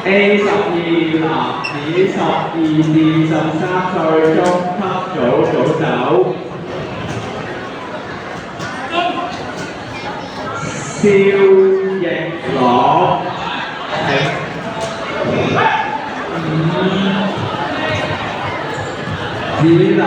A 12至13歲中級組手，肖奕朗，子林。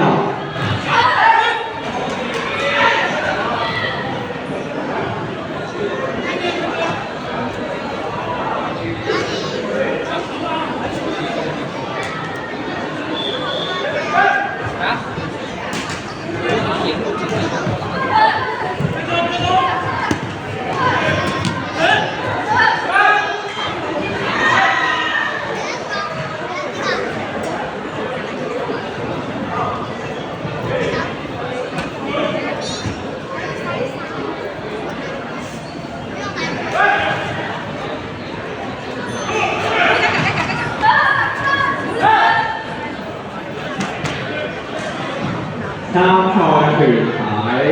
參賽團體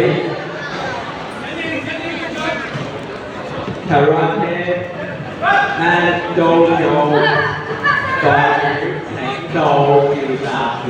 Karate and Dojo 代表領導調集處。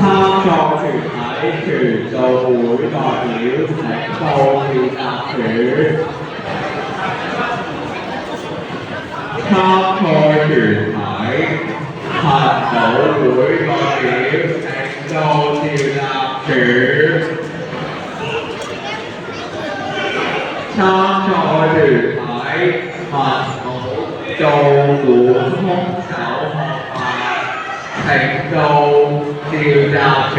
參賽團體拳道會代表領導調集處。參賽團體核武會代表領導調集處。參賽團體核武道館空手學校領導調集處。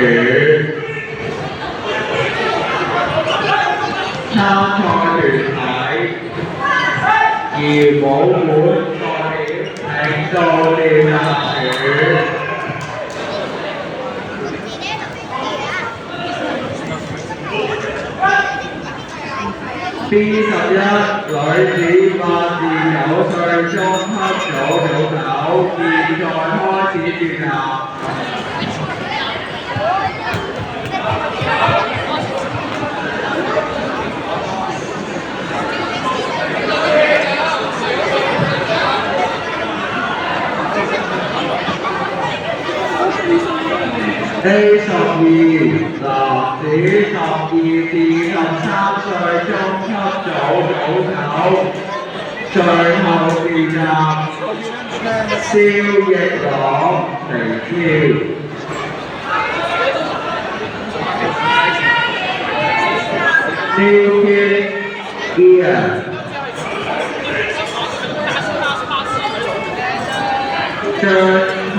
參賽團體搖舞館代表領導調集處。B11女子8至9歲中級組手，現在開始轉合。A12男子12至13歲中級組手，最後練習肖奕朗微跳。New Kid Ian張強。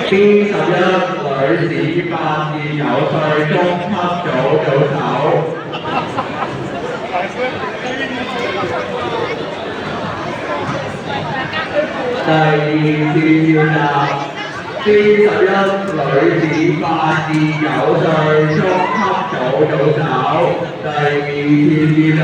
B11女子8至9歲中級組手，第2次召集 D11女子8至9歲中級組組手，第2次接入。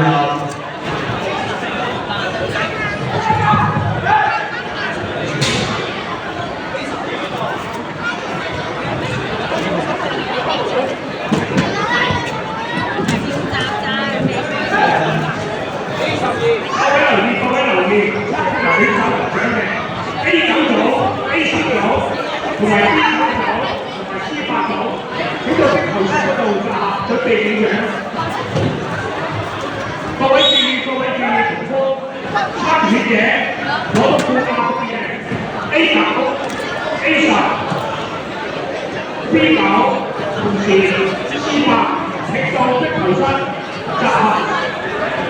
同埋 B 組同埋 C8 組喺個壁球室嗰度準備影相。各位注意，同科參選者攞到副亞軍嘅 A 組、A10、B 組同時 C8 請到壁球室集合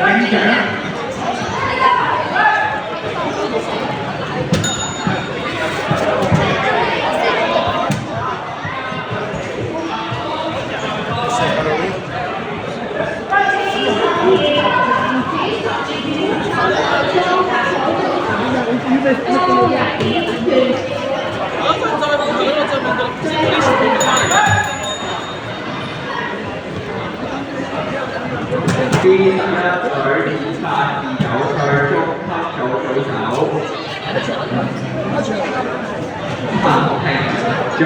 影相。D11女子8至9歲中級組組手，陳庭最、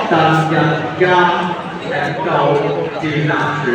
鄧日嘉請到戰艦處。